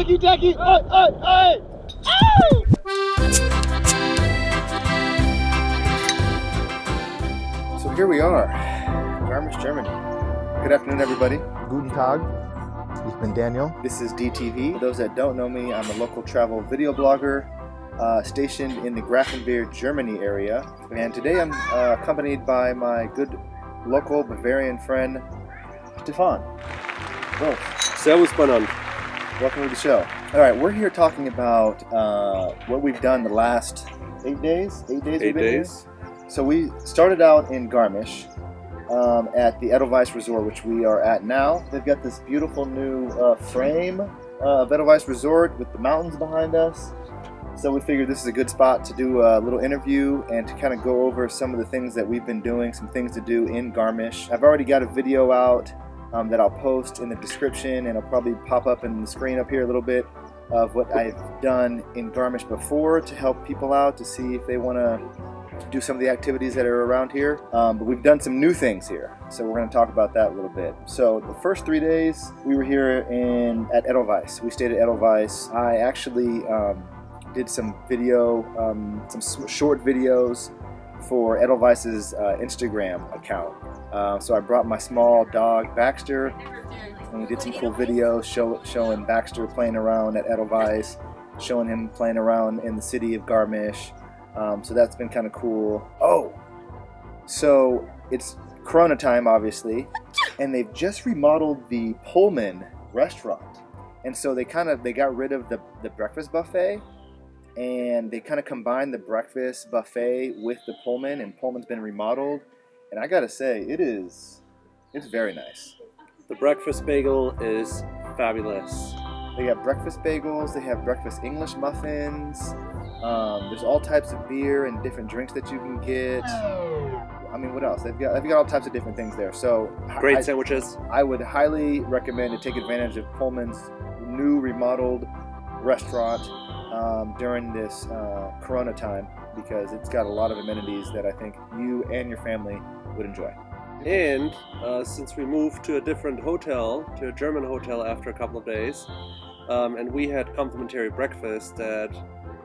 Tacky, tacky, oi! So here we are, Garmisch, Germany. Good afternoon, everybody. Guten Tag, ich bin Daniel. This is DTV. For those that don't know me, I'm a local travel video blogger stationed in the Grafenwehr, Germany area. And today I'm accompanied by my good local Bavarian friend, Stefan. Well, Servus, Banan. welcome to the show. All right, we're here talking about what we've done the last 8 days. 8 days. 8 days. So we started out in Garmisch at the Edelweiss Resort, which we are at now. They've got this beautiful new frame of Edelweiss Resort with the mountains behind us. So we figured this is a good spot to do a little interview and to kind of go over some of the things that we've been doing, some things to do in Garmisch. I've already got a video out that I'll post in the description, and it'll probably pop up in the screen up here a little bit of what I've done in Garmisch before to help people out to see if they want to do some of the activities that are around here. But we've done some new things here, so we're going to talk about that a little bit. So the first 3 days we were here at Edelweiss. We stayed at Edelweiss. I actually did some video, some short videos for Edelweiss's Instagram account. So I brought my small dog Baxter, and we did some cool videos showing Baxter playing around at Edelweiss, showing him playing around in the city of Garmisch. So that's been kind of cool. Oh, so it's Corona time, obviously, and they've just remodeled the Pullman restaurant, and so they got rid of the breakfast buffet, and they kind of combined the breakfast buffet with the Pullman, and Pullman's been remodeled, and I gotta say, it's very nice. The breakfast bagel is fabulous. They got breakfast bagels, they have breakfast English muffins, there's all types of beer and different drinks that you can get. I mean, what else? They've got all types of different things there. So Great sandwiches. I would highly recommend to take advantage of Pullman's new remodeled restaurant during this Corona time, because it's got a lot of amenities that I think you and your family would enjoy. And since we moved to a different hotel, to a German hotel after a couple of days, and we had complimentary breakfast that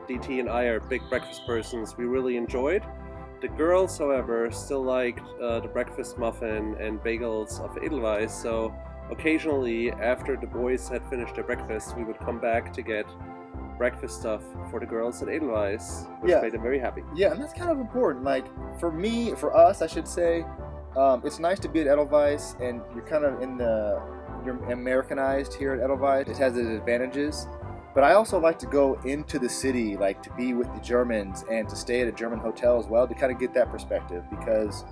DT and I are big breakfast persons, we really enjoyed. The girls, however, still liked the breakfast muffin and bagels of Edelweiss, so occasionally after the boys had finished their breakfast, we would come back to get breakfast stuff for the girls at Edelweiss, which made them very happy. Yeah, and that's kind of important. Like, for us, I should say, it's nice to be at Edelweiss, and you're kind of you're Americanized here at Edelweiss. It has its advantages, but I also like to go into the city, like to be with the Germans and to stay at a German hotel as well, to kind of get that perspective, because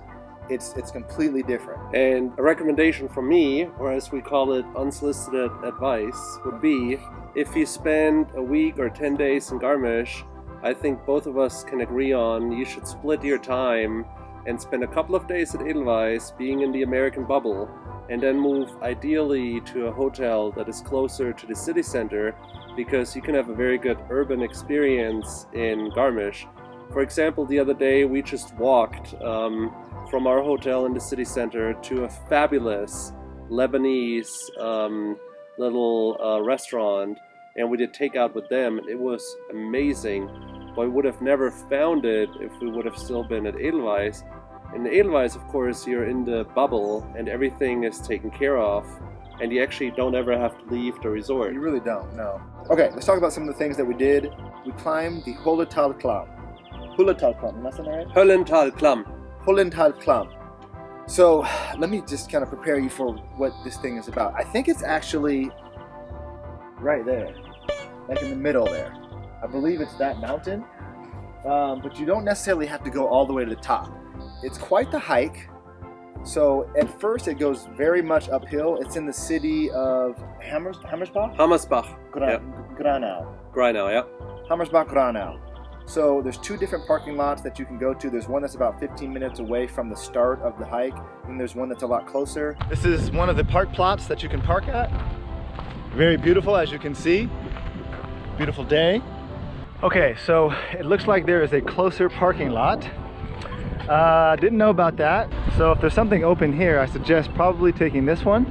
it's completely different. And a recommendation from me, or as we call it, unsolicited advice, would be if you spend a week or 10 days in Garmisch, I think both of us can agree on you should split your time and spend a couple of days at Edelweiss being in the American bubble, and then move ideally to a hotel that is closer to the city center, because you can have a very good urban experience in Garmisch. For example, the other day we just walked from our hotel in the city center to a fabulous Lebanese little restaurant, and we did takeout with them, and it was amazing. But we would have never found it if we would have still been at Edelweiss. In Edelweiss, of course, you're in the bubble and everything is taken care of, and you actually don't ever have to leave the resort. You really don't, no. Okay, let's talk about some of the things that we did. We climbed the Höllentalklamm. Höllentalklamm, am I saying that right? Höllentalklamm. Höllentalklamm. So let me just kind of prepare you for what this thing is about. I think it's actually right there, like in the middle there. I believe it's that mountain, but you don't necessarily have to go all the way to the top. It's quite the hike. So at first it goes very much uphill. It's in the city of Hammersbach? Hammersbach. Granau. Granau, yeah. Hammersbach, Granau. So there's two different parking lots that you can go to. There's one that's about 15 minutes away from the start of the hike, and there's one that's a lot closer. This is one of the park plots that you can park at. Very beautiful, as you can see. Beautiful day. Okay, so it looks like there is a closer parking lot. Didn't know about that. So if there's something open here, I suggest probably taking this one.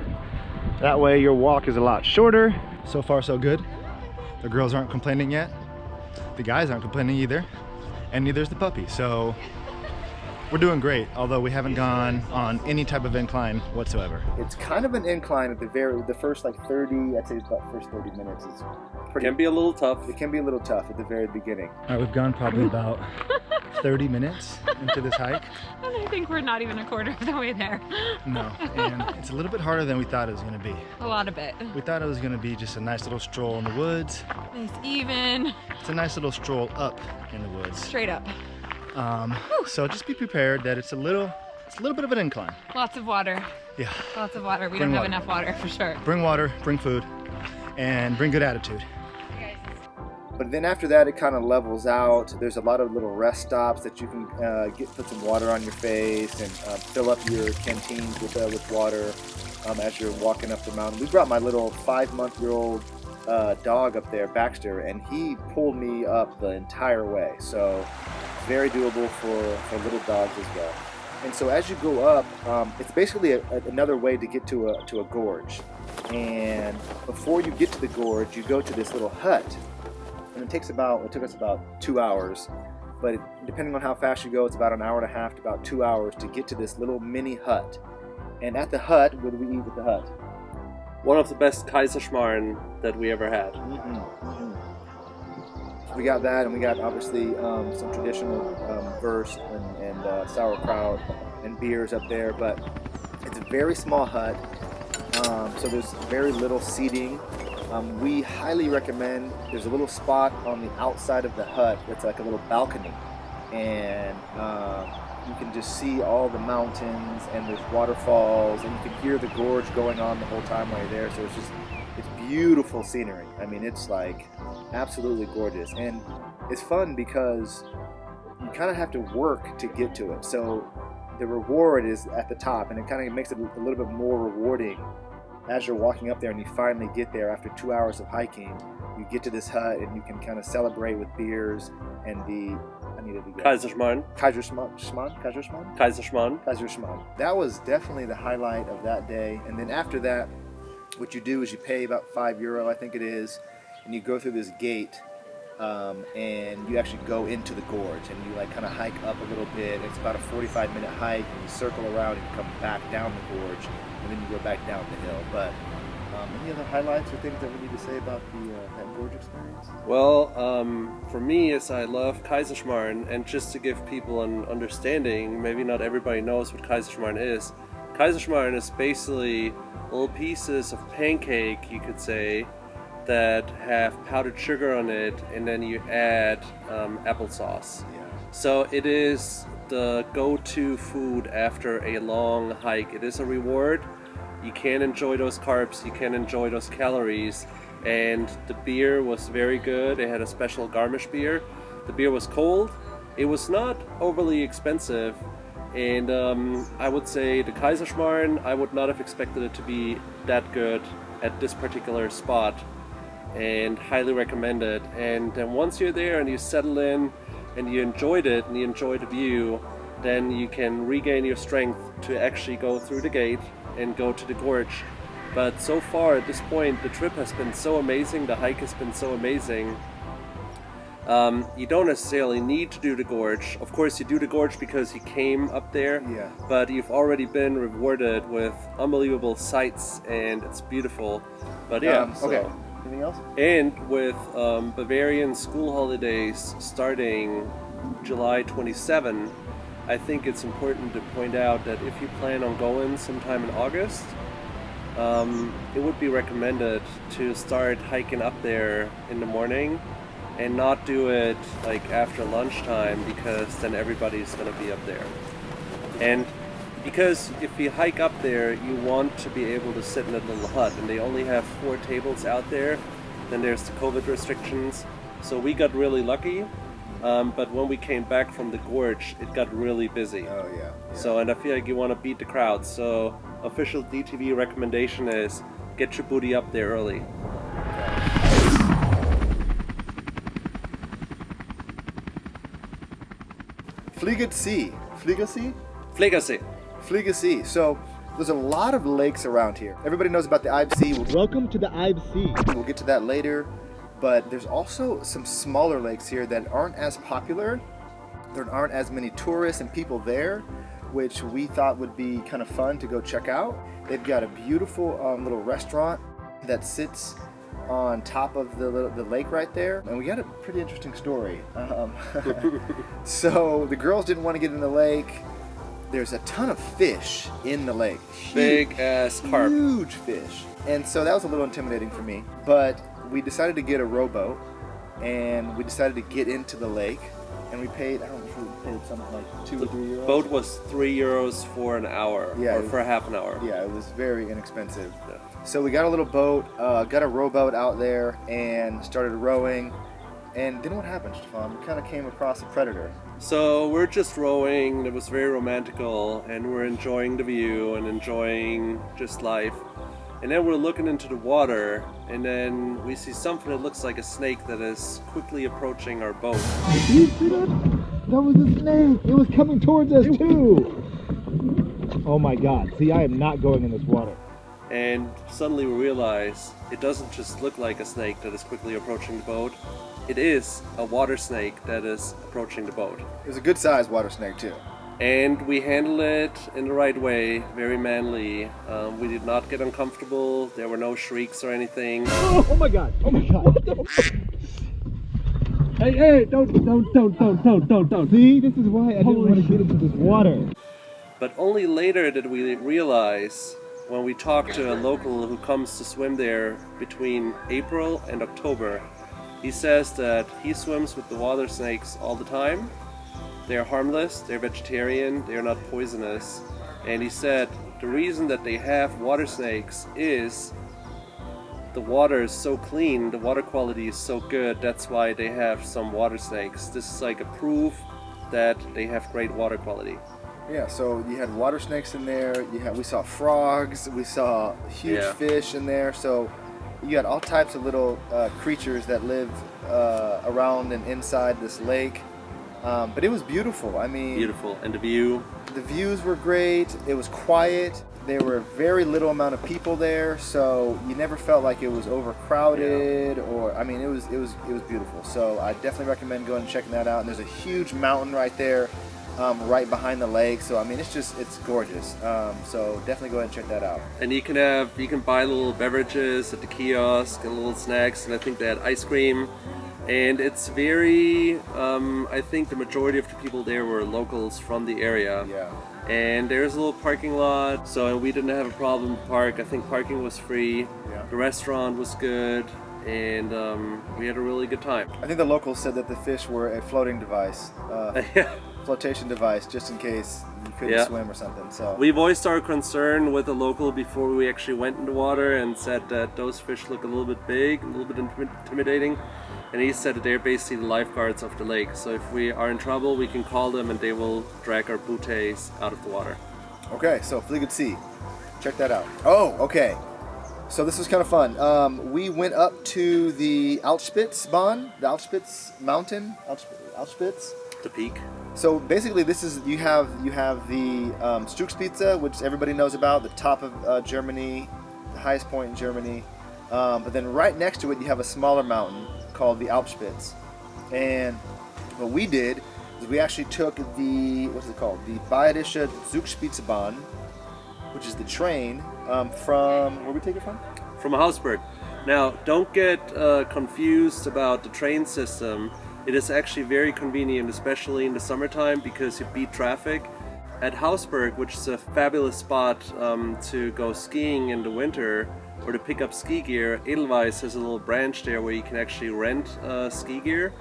That way your walk is a lot shorter. So far so good. The girls aren't complaining yet. The guys aren't complaining either. And neither is the puppy. So we're doing great, although we haven't gone on any type of incline whatsoever. It's kind of an incline at the first like 30, I'd say about first 30 minutes is pretty. Can be a little tough. It can be a little tough at the very beginning. All right, we've gone probably about 30 minutes into this hike. And I think we're not even a quarter of the way there. No, and it's a little bit harder than we thought it was going to be. A lot of it. We thought it was going to be just a nice little stroll in the woods. Nice even. It's a nice little stroll up in the woods. Straight up. So just be prepared that it's a little bit of an incline. Lots of water. Yeah. Lots of water. We Bring don't have water. enough water for sure. Bring water, bring food, and bring good attitude. But then after that, it kind of levels out. There's a lot of little rest stops that you can put some water on your face and fill up your canteens with water as you're walking up the mountain. We brought my little 5-month-old dog up there, Baxter, and he pulled me up the entire way. So very doable for little dogs as well. And so as you go up, it's basically another way to get to a gorge. And before you get to the gorge, you go to this little hut. And it took us about 2 hours, but depending on how fast you go, it's about an hour and a half to about 2 hours to get to this little mini hut. And at the hut, what do we eat at the hut? One of the best Kaiserschmarrn that we ever had. We got that, and we got obviously some traditional wurst and sauerkraut and beers up there, but it's a very small hut, so there's very little seating. We highly recommend, there's a little spot on the outside of the hut that's like a little balcony, and you can just see all the mountains, and there's waterfalls, and you can hear the gorge going on the whole time while you're there. So it's beautiful scenery. I mean, it's like absolutely gorgeous, and it's fun because you kind of have to work to get to it. So the reward is at the top, and it kind of makes it a little bit more rewarding as you're walking up there and you finally get there after 2 hours of hiking. You get to this hut and you can kind of celebrate with beers and Kaiserschmarrn. Kaiserschmarrn. That was definitely the highlight of that day. And then after that, what you do is you pay about €5, I think it is, and you go through this gate, and you actually go into the gorge, and you like kind of hike up a little bit. It's about a 45-minute hike, and you circle around and you come back down the gorge, and then you go back down the hill. But any other highlights or things that we need to say about that gorge experience? Well, for me, is I love Kaiserschmarrn, and just to give people an understanding, maybe not everybody knows what Kaiserschmarrn is. Kaiserschmarrn is basically little pieces of pancake, you could say, that have powdered sugar on it, and then you add applesauce. Yeah. So it is the go-to food after a long hike. It is a reward. You can enjoy those carbs, you can enjoy those calories, and the beer was very good. It had a special Garmisch beer. The beer was cold. It was not overly expensive, and I would say the Kaiserschmarrn, I would not have expected it to be that good at this particular spot, and highly recommend it. And then once you're there and you settle in and you enjoyed it and you enjoy the view, then you can regain your strength to actually go through the gate and go to the gorge. But so far at this point, the trip has been so amazing, the hike has been so amazing. You don't necessarily need to do the gorge. Of course, you do the gorge because you came up there, Yeah. but you've already been rewarded with unbelievable sights, and it's beautiful. But yeah, Okay. Anything else? and with Bavarian school holidays starting July 27, I think it's important to point out that if you plan on going sometime in August, it would be recommended to start hiking up there in the morning and not do it like after lunchtime, because then everybody's going to be up there. And because if you hike up there, you want to be able to sit in a little hut, and they only have 4 tables out there. Then there's the COVID restrictions. So we got really lucky, but when we came back from the gorge, it got really busy. Oh yeah. So, and I feel like you want to beat the crowd. So official DTV recommendation is get your booty up there early. Pflegersee. Pflegersee. Pflegersee. So there's a lot of lakes around here. Everybody knows about the Eibsee. Welcome to the Eibsee. We'll get to that later. But there's also some smaller lakes here that aren't as popular. There aren't as many tourists and people there, which we thought would be kind of fun to go check out. They've got a beautiful little restaurant that sits on top of the lake right there, and we got a pretty interesting story. So the girls didn't want to get in the lake. There's a ton of fish in the lake. Big ass carp. Huge fish. And so that was a little intimidating for me. But we decided to get a rowboat, and we decided to get into the lake, and we paid, I don't know if we paid something like €2 or €3. Boat was €3 for an hour, or for half an hour. Yeah, it was very inexpensive. Yeah. So we got a little boat, got a rowboat out there, and started rowing. And then what happened, Stefan? We kind of came across a predator. So we're just rowing. It was very romantical, and we're enjoying the view and enjoying just life. And then we're looking into the water, and then we see something that looks like a snake that is quickly approaching our boat. Did you see that? That was a snake. It was coming towards us too. Oh my God. See, I am not going in this water. And suddenly we realize it doesn't just look like a snake that is quickly approaching the boat. It is a water snake that is approaching the boat. It was a good sized water snake too. And we handled it in the right way, very manly. We did not get uncomfortable. There were no shrieks or anything. Oh my God. Oh my God. Hey, don't. See, this is why I didn't want to get into this water. But only later did we realize, when we talked to a local who comes to swim there between April and October, he says that he swims with the water snakes all the time. They're harmless, they're vegetarian, they're not poisonous. And he said the reason that they have water snakes is the water is so clean, the water quality is so good, that's why they have some water snakes. This is like a proof that they have great water quality. Yeah, so you had water snakes in there, we saw frogs, we saw huge fish in there, so you got all types of little creatures that live around and inside this lake. But it was beautiful. I mean, beautiful, and the views were great. It was quiet. There were very little amount of people there, so you never felt like it was overcrowded. Or I mean, it was beautiful. So I definitely recommend going and checking that out. And there's a huge mountain right there, right behind the lake. So I mean, it's gorgeous. So definitely go ahead and check that out. And you can buy little beverages at the kiosk and little snacks, and I think they had ice cream. And it's very, I think the majority of the people there were locals from the area. Yeah. And there's a little parking lot, so we didn't have a problem to park. I think parking was free. Yeah. The restaurant was good, and we had a really good time. I think the locals said that the fish were a floating device, flotation device, just in case you couldn't swim or something. So we voiced our concern with the local before we actually went in the water and said that those fish look a little bit big, a little bit intimidating. And he said that they're basically the lifeguards of the lake. So if we are in trouble, we can call them and they will drag our booties out of the water. Okay, so Pflegersee, check that out. Oh, okay. So this was kind of fun. We went up to the Alpspitzbahn, the Alpspitz mountain, Alpspitz. The peak. So basically, this is you have the Zugspitze, which everybody knows about, the top of Germany, the highest point in Germany. But then right next to it, you have a smaller mountain called the Alpspitz. And what we did is we actually took the, what's it called? The Bayerische Zugspitzbahn, which is the train from, where we take it from? From Hausberg. Now, don't get confused about the train system. It is actually very convenient, especially in the summertime, because you beat traffic. At Hausberg, which is a fabulous spot to go skiing in the winter, or to pick up ski gear, Edelweiss has a little branch there where you can actually rent ski gear.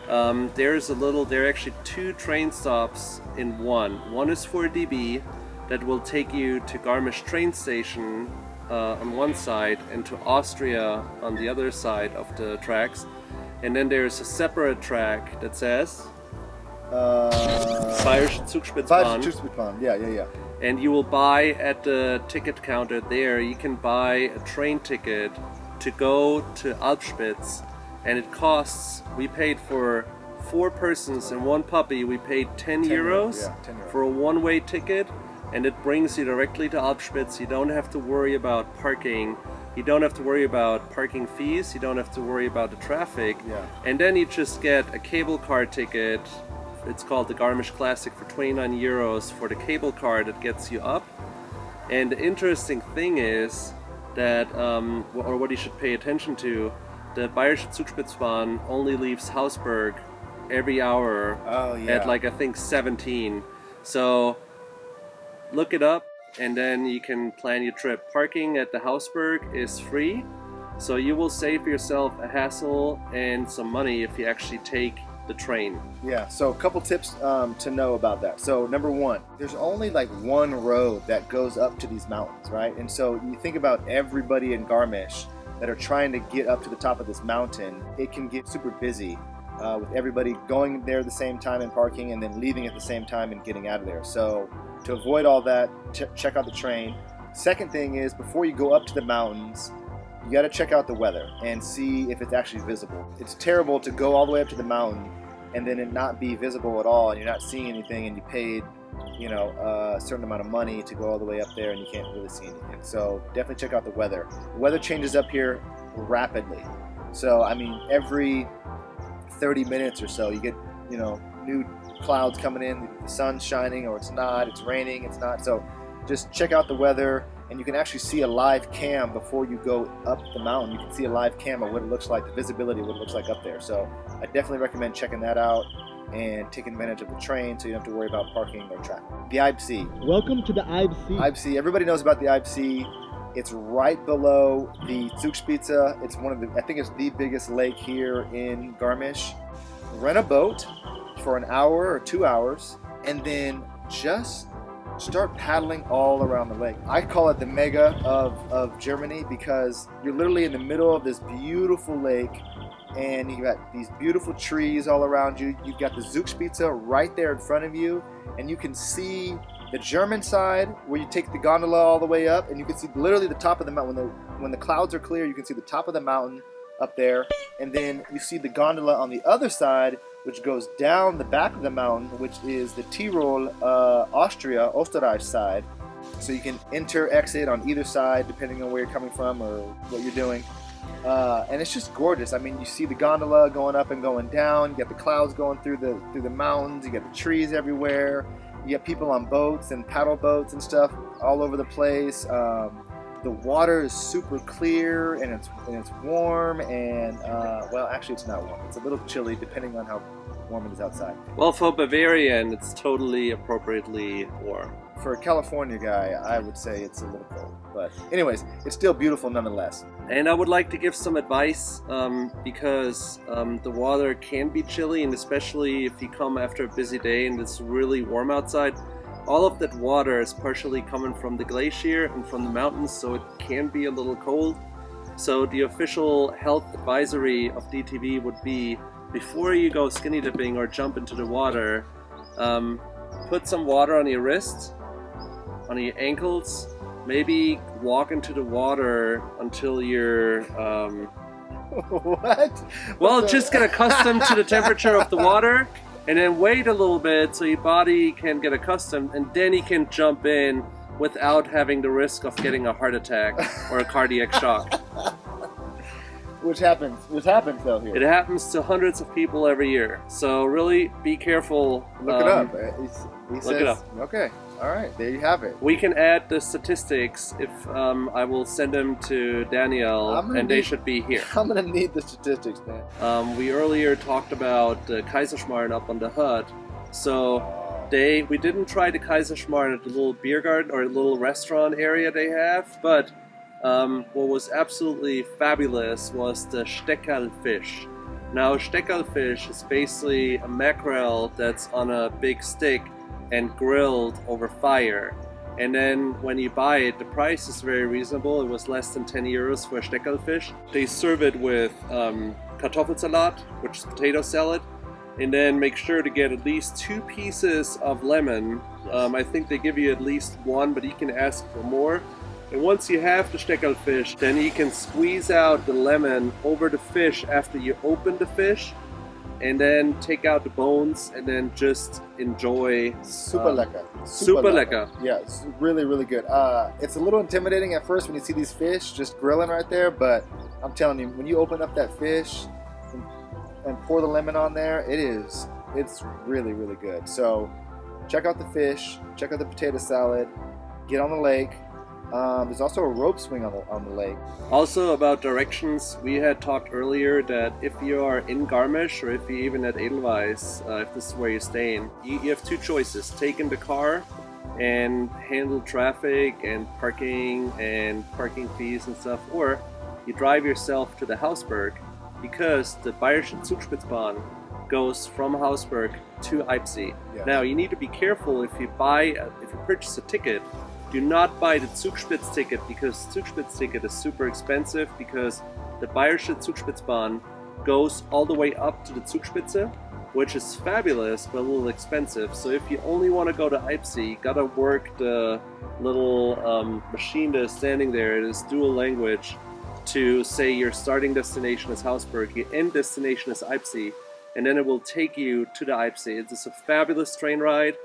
There are actually two train stops in one. One is for DB that will take you to Garmisch train station on one side and to Austria on the other side of the tracks. And then there's a separate track that says Bayerische Zugspitzbahn. Bayerische Zugspitzbahn, yeah. And you will buy at the ticket counter there, you can buy a train ticket to go to Alpspitz, and it costs, we paid for 4 persons and 1 puppy, we paid 10 euros for a one-way ticket, and it brings you directly to Alpspitz. You don't have to worry about parking. You don't have to worry about parking fees. You don't have to worry about the traffic. Yeah. And then you just get a cable car ticket. It's called the Garmisch Classic for 29 euros for the cable car that gets you up. And the interesting thing is that, or what you should pay attention to, the Bayerische Zugspitzbahn only leaves Hausberg every hour at like I think 17. So look it up and then you can plan your trip. Parking at the Hausberg is free, so you will save yourself a hassle and some money if you actually take the train. Yeah, so a couple tips to know about that. So number one, there's only like one road that goes up to these mountains, right? And so you think about everybody in Garmisch that are trying to get up to the top of this mountain, it can get super busy with everybody going there at the same time and parking and then leaving at the same time and getting out of there. So to avoid all that, check out the train. Second thing is, before you go up to the mountains, you got to check out the weather and see if it's actually visible. It's terrible to go all the way up to the mountain and then it not be visible at all and you're not seeing anything and you paid, you know, a certain amount of money to go all the way up there and you can't really see anything. So definitely check out the weather. The weather changes up here rapidly. So, I mean, every 30 minutes or so you get, you know, new clouds coming in, the sun's shining or it's not, it's raining, it's not. So just check out the weather, and you can actually see a live cam before you go up the mountain. You can see a live cam of what it looks like, the visibility of what it looks like up there. So I definitely recommend checking that out and taking advantage of the train so you don't have to worry about parking or traffic. The Eibsee. Welcome to the Eibsee. Eibsee, everybody knows about the Eibsee. It's right below the Zugspitze. It's one of the, I think it's the biggest lake here in Garmisch. Rent a boat for an hour or 2 hours and then just start paddling all around the lake. I call it the mega of Germany because you're literally in the middle of this beautiful lake and you got these beautiful trees all around you. You've got the Zugspitze right there in front of you, and you can see the German side where you take the gondola all the way up, and you can see literally the top of the mountain. When the clouds are clear, you can see the top of the mountain up there, and then you see the gondola on the other side, which goes down the back of the mountain, which is the Tyrol, Austria, Österreich side. So you can enter, exit on either side, depending on where you're coming from or what you're doing. And it's just gorgeous. I mean, you see the gondola going up and going down. You got the clouds going through the mountains. You got the trees everywhere. You got people on boats and paddle boats and stuff all over the place. The water is super clear and it's warm and well, actually it's not warm. It's a little chilly depending on how warm it is outside. Well, for Bavarian, it's totally appropriately warm. For a California guy, I would say it's a little cold. But anyways, it's still beautiful nonetheless. And I would like to give some advice because the water can be chilly, and especially if you come after a busy day and it's really warm outside. All of that water is partially coming from the glacier and from the mountains, so it can be a little cold. So the official health advisory of DTV would be, before you go skinny dipping or jump into the water, put some water on your wrists, on your ankles, maybe walk into the water until you're... What? Well, just get accustomed to the temperature of the water, and then wait a little bit so your body can get accustomed, and then you can jump in without having the risk of getting a heart attack or a cardiac shock. Which happens though here. It happens to hundreds of people every year, so really be careful. Look it up. He says, it up. Okay, all right, there you have it. We can add the statistics if I will send them to Danielle, and they should be here. I'm gonna need the statistics, man. We earlier talked about the Kaiserschmarrn up on the hut, so we didn't try the Kaiserschmarrn at the little beer garden or little restaurant area they have, but what was absolutely fabulous was the Steckerlfisch. Now, Steckerlfisch is basically a mackerel that's on a big stick and grilled over fire. And then when you buy it, the price is very reasonable. It was less than 10 euros for a Steckerlfisch. They serve it with Kartoffelsalat, which is potato salad, and then make sure to get at least 2 pieces of lemon. I think they give you at least 1, but you can ask for more. And once you have the Steckerlfisch, then you can squeeze out the lemon over the fish after you open the fish, and then take out the bones and then just enjoy. Super lekker. Super lekker. Yeah, it's really, really good. It's a little intimidating at first when you see these fish just grilling right there, but I'm telling you, when you open up that fish and pour the lemon on there, it's really, really good. So check out the fish, check out the potato salad, get on the lake. There's also a rope swing on the lake. Also about directions, we had talked earlier that if you are in Garmisch or if you're even at Edelweiss, if this is where you're staying, you have two choices. Take in the car and handle traffic and parking fees and stuff, or you drive yourself to the Hausberg, because the Bayerische Zugspitzbahn goes from Hausberg to Eibsee. Yeah. Now you need to be careful if you purchase a ticket. Do not buy the Zugspitz ticket, because Zugspitz ticket is super expensive, because the Bayerische Zugspitzbahn goes all the way up to the Zugspitze, which is fabulous but a little expensive. So if you only want to go to Eibsee, you gotta work the little machine that is standing there. It is dual language to say your starting destination is Hausberg, your end destination is Eibsee, and then it will take you to the Eibsee. It's a fabulous train ride.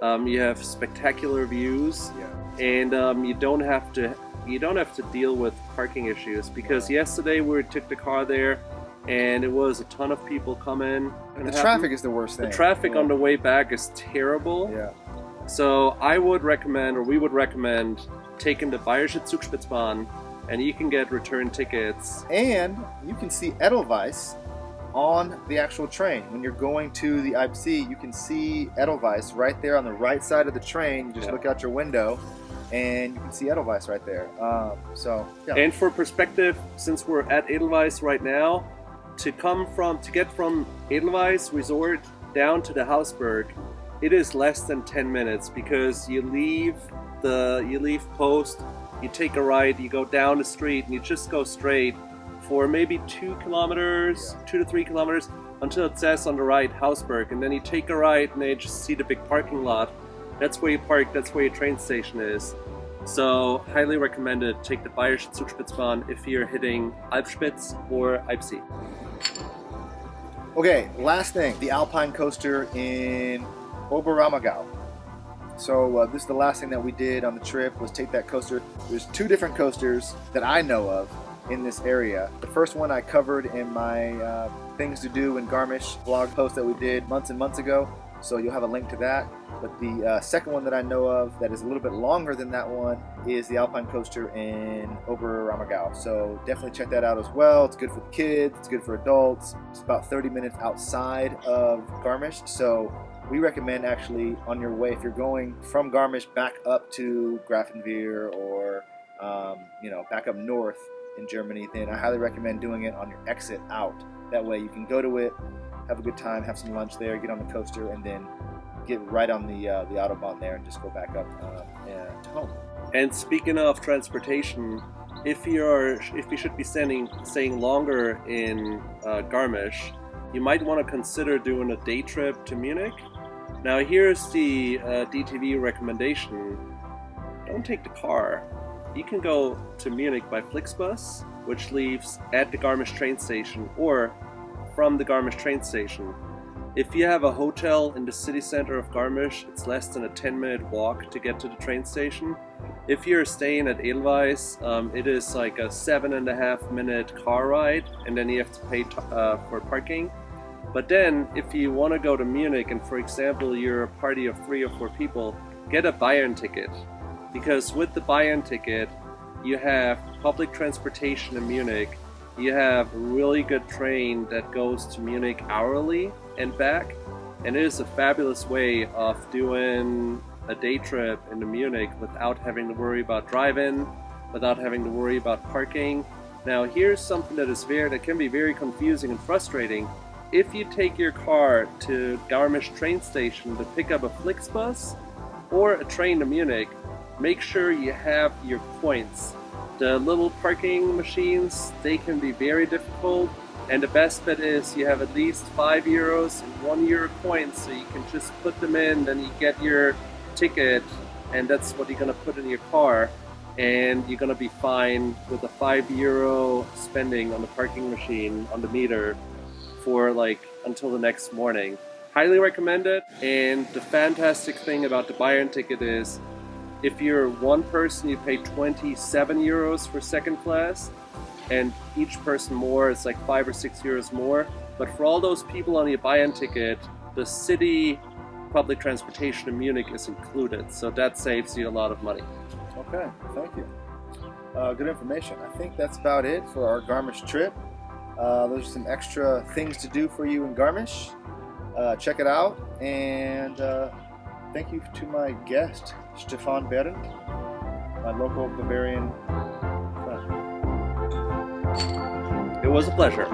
You have spectacular views, and you don't have to deal with parking issues, because yesterday we took the car there and it was a ton of people coming. And the traffic is the worst thing. The traffic on the way back is terrible. Yeah. So I would recommend, or we would recommend, taking the Bayerische Zugspitzbahn, and you can get return tickets. And you can see Edelweiss on the actual train. When you're going to the Eibsee, you can see Edelweiss right there on the right side of the train. You just look out your window and you can see Edelweiss right there. Yeah. And for perspective, since we're at Edelweiss right now, to get from Edelweiss Resort down to the Hausberg, it is less than 10 minutes, because you leave Post, you take a right, you go down the street, and you just go straight for maybe 2 to 3 kilometers, until it says on the right Hausberg, and then you take a right and then you just see the big parking lot. That's where you park, that's where your train station is. So highly recommended, take the Bayerische Zugspitzbahn if you're hitting Alpspitz or Eibsee. Okay, last thing, the Alpine coaster in Oberammergau. So this is the last thing that we did on the trip, was take that coaster. There's 2 different coasters that I know of in this area. The first one I covered in my things to do in Garmisch blog post that we did months and months ago, so you'll have a link to that. But the second one that I know of that is a little bit longer than that one is the Alpine coaster in Oberammergau. So definitely check that out as well. It's good for the kids, it's good for adults. It's about 30 minutes outside of Garmisch, so we recommend actually on your way, if you're going from Garmisch back up to Grafenwehr or back up north in Germany, then I highly recommend doing it on your exit out. That way you can go to it, have a good time, have some lunch there, get on the coaster, and then get right on the Autobahn there and just go back up to home. And speaking of transportation, if you should be staying longer in Garmisch, you might want to consider doing a day trip to Munich. Now here's the DTV recommendation. Don't take the car. You can go to Munich by Flixbus, which leaves at the Garmisch train station or from the Garmisch train station. If you have a hotel in the city center of Garmisch, it's less than a 10-minute walk to get to the train station. If you're staying at Edelweiss, it is like a 7.5-minute car ride, and then you have to pay for parking. But then, if you want to go to Munich, and for example, you're a party of 3 or 4 people, get a Bayern ticket. Because with the Bayern ticket, you have public transportation in Munich, you have a really good train that goes to Munich hourly and back, and it is a fabulous way of doing a day trip into Munich without having to worry about driving, without having to worry about parking. Now here's something that can be very confusing and frustrating. If you take your car to Garmisch train station to pick up a Flixbus or a train to Munich, make sure you have your points. The little parking machines, they can be very difficult, and the best bet is you have at least €5 and €1 coins, so you can just put them in, then you get your ticket, and that's what you're gonna put in your car, and you're gonna be fine with a €5 spending on the parking machine on the meter for like until the next morning. Highly recommend it. And the fantastic thing about the Bayern ticket is if you're one person, you pay 27 euros for second class, and each person more, it's like 5 or 6 euros more. But for all those people on the Bayern ticket, the city public transportation in Munich is included, so that saves you a lot of money. Okay, thank you. Good information. I think that's about it for our Garmisch trip. Those are some extra things to do for you in Garmisch. Check it out, and thank you to my guest, Stefan Behrendt, my local Bavarian friend. It was a pleasure.